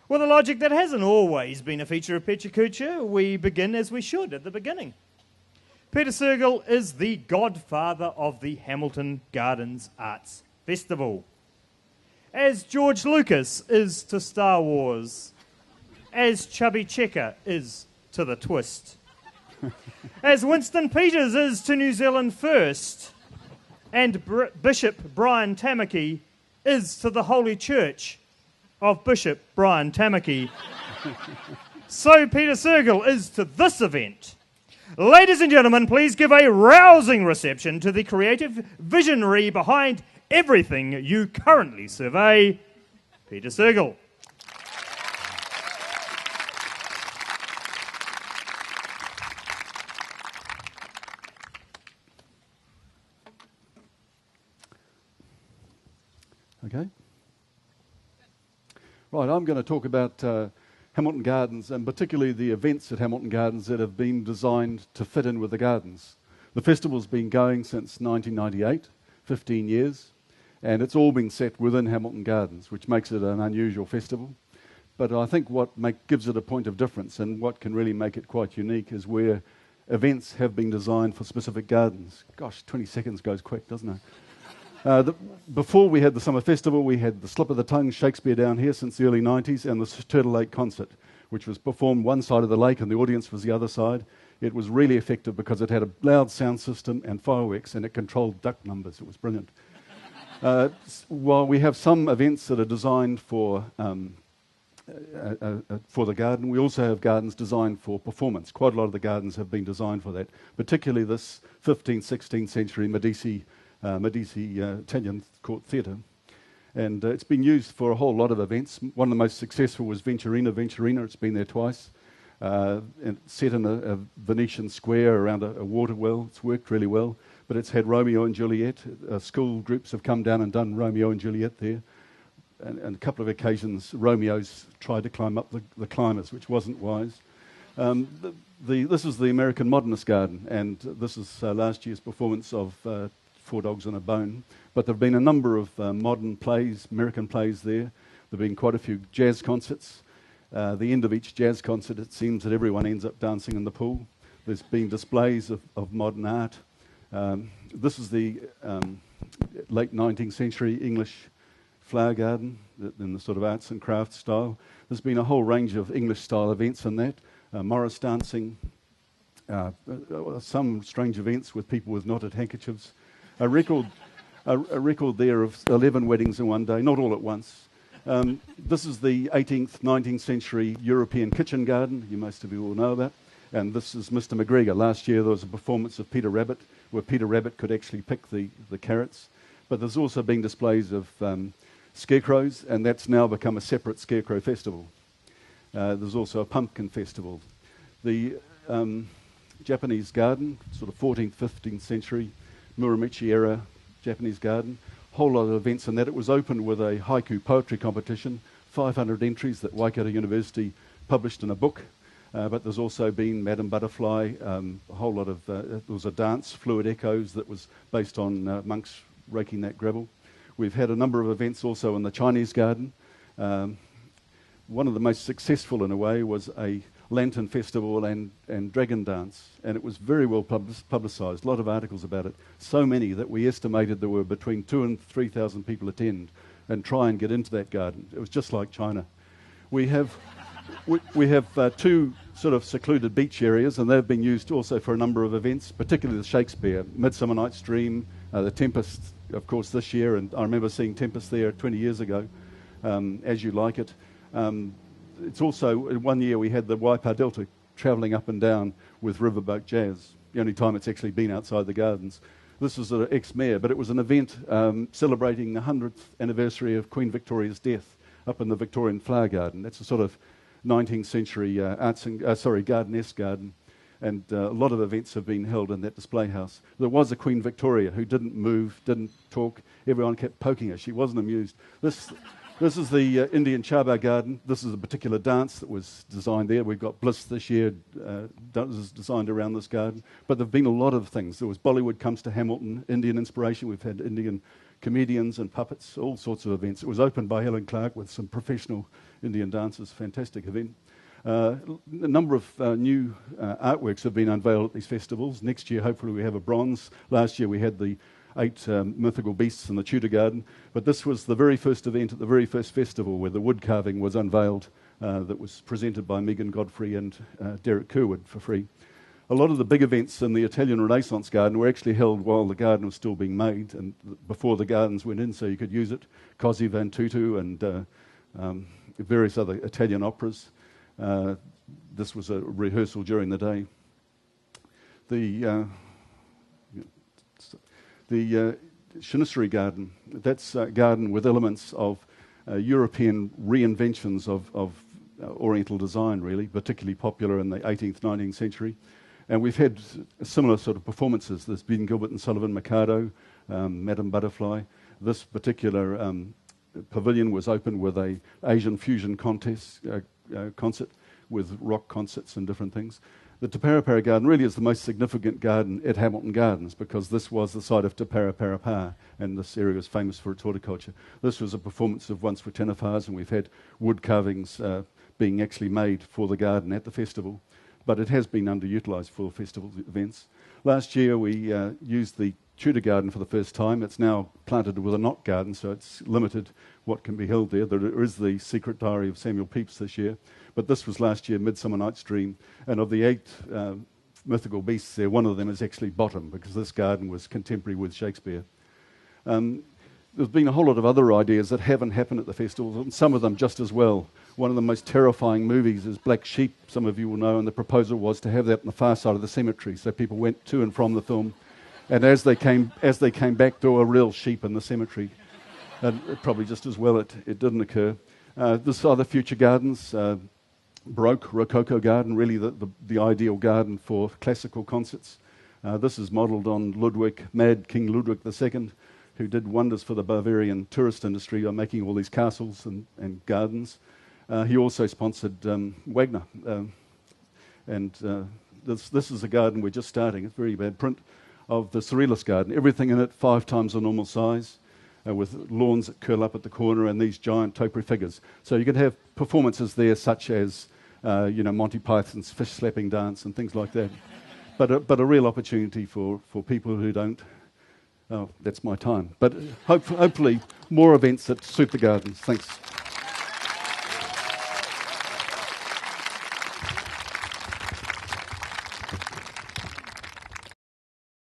With a logic that hasn't always been a feature of Pechakucha, we begin as we should, at the beginning. Peter Sergel is the godfather of the Hamilton Gardens Arts Festival. As George Lucas is to Star Wars, as Chubby Checker is to the twist, as Winston Peters is to New Zealand First, and Bishop Brian Tamaki is to the Holy Church of Bishop Brian Tamaki, so Peter Sergel is to this event. Ladies and gentlemen, please give a rousing reception to the creative visionary behind everything you currently survey, Peter Sergel. Okay. Right, I'm going to talk about Hamilton Gardens, and particularly the events at Hamilton Gardens that have been designed to fit in with the gardens. The festival's been going since 1998, 15 years, and it's all been set within Hamilton Gardens, which makes it an unusual festival. But I think what gives it a point of difference and what can really make it quite unique is where events have been designed for specific gardens. Gosh, 20 seconds goes quick, doesn't it? Before we had the Summer Festival, we had the Slip of the Tongue Shakespeare down here since the early 90s, and the Turtle Lake Concert, which was performed one side of the lake and the audience was the other side. It was really effective because it had a loud sound system and fireworks, and it controlled duck numbers. It was brilliant. While we have some events that are designed for the garden, we also have gardens designed for performance. Quite a lot of the gardens have been designed for that, particularly this 15th, 16th century Medici Italian court theatre. And it's been used for a whole lot of events. One of the most successful was Venturina. It's been there twice. And set in a Venetian square around a water well. It's worked really well. But it's had Romeo and Juliet. School groups have come down and done Romeo and Juliet there. And a couple of occasions, Romeo's tried to climb up the climbers, which wasn't wise. This is the American Modernist Garden, and this is last year's performance of Four Dogs and a Bone. But there have been a number of modern plays, American plays there. There have been quite a few jazz concerts. The end of each jazz concert, it seems that everyone ends up dancing in the pool. There's been displays of modern art. This is the late 19th century English flower garden in the sort of arts and crafts style. There's been a whole range of English style events in that. Morris dancing, some strange events with people with knotted handkerchiefs. A record there of 11 weddings in one day, not all at once. This is the 18th, 19th century European kitchen garden, you most of you all know about. And this is Mr. McGregor. Last year there was a performance of Peter Rabbit, where Peter Rabbit could actually pick the carrots. But there's also been displays of scarecrows, and that's now become a separate scarecrow festival. There's also a pumpkin festival. The Japanese garden, sort of 14th, 15th century, Muromachi era Japanese garden, whole lot of events in that. It was opened with a haiku poetry competition, 500 entries that Waikato University published in a book. But there's also been Madame Butterfly, a whole lot of, there was a dance, Fluid Echoes, that was based on monks raking that gravel. We've had a number of events also in the Chinese garden. One of the most successful in a way was a lantern festival and dragon dance, and it was very well publicised, a lot of articles about it, so many that we estimated there were between 2,000 and 3,000 people attend and try and get into that garden. It was just like China. We have two sort of secluded beach areas, and they've been used also for a number of events, particularly the Shakespeare, Midsummer Night's Dream, the Tempest, of course, this year, and I remember seeing Tempest there 20 years ago, As You Like It. It's also, in one year we had the Waipa Delta travelling up and down with Riverboat Jazz, the only time it's actually been outside the gardens. This was an ex-mayor, but it was an event celebrating the 100th anniversary of Queen Victoria's death up in the Victorian Flower Garden. That's a sort of 19th century garden-esque garden, and a lot of events have been held in that display house. There was a Queen Victoria who didn't move, didn't talk. Everyone kept poking her. She wasn't amused. This is the Indian Chaba Garden. This is a particular dance that was designed there. We've got Bliss this year, designed around this garden. But there have been a lot of things. There was Bollywood Comes to Hamilton, Indian inspiration. We've had Indian comedians and puppets, all sorts of events. It was opened by Helen Clark with some professional Indian dancers, fantastic event. A number of new artworks have been unveiled at these festivals. Next year, hopefully, we have a bronze. Last year, we had the 8 mythical beasts in the Tudor Garden. But this was the very first event at the very first festival where the wood carving was unveiled that was presented by Megan Godfrey and Derek Curwood for free. A lot of the big events in the Italian Renaissance garden were actually held while the garden was still being made and before the gardens went in, so you could use it. Così fan tutte and various other Italian operas. This was a rehearsal during the day. The Chancery Garden, that's a garden with elements of European reinventions of Oriental design, really, particularly popular in the 18th, 19th century. And we've had similar sort of performances. There's been Gilbert and Sullivan, Mikado, Madame Butterfly. This particular pavilion was opened with a Asian fusion concert with rock concerts and different things. The Te Parapara Garden really is the most significant garden at Hamilton Gardens because this was the site of Te Parapara, and this area is famous for its horticulture. This was a performance of Once Were Tenafars, and we've had wood carvings being actually made for the garden at the festival, but it has been underutilised for festival events. Last year we used the Tudor Garden for the first time. It's now planted with a knot garden, so it's limited what can be held there. There is the Secret Diary of Samuel Pepys this year, but this was last year, Midsummer Night's Dream. And of the 8 mythical beasts there, one of them is actually Bottom, because this garden was contemporary with Shakespeare. There's been a whole lot of other ideas that haven't happened at the festivals, and some of them just as well. One of the most terrifying movies is Black Sheep, some of you will know, and the proposal was to have that on the far side of the cemetery, so people went to and from the film, and as they came back, there were real sheep in the cemetery. And probably just as well it didn't occur. This other future gardens, Baroque Rococo Garden, really the ideal garden for classical concerts. This is modelled on Mad King Ludwig II, who did wonders for the Bavarian tourist industry by making all these castles and gardens. He also sponsored Wagner. This is a garden we're just starting. It's very bad print of the Surrealist Garden. Everything in it 5 times the normal size, with lawns that curl up at the corner and these giant topiary figures. So you can have performances there such as Monty Python's fish slapping dance and things like that. But a real opportunity for people who don't. Oh, that's my time. But hopefully more events that suit the gardens. Thanks.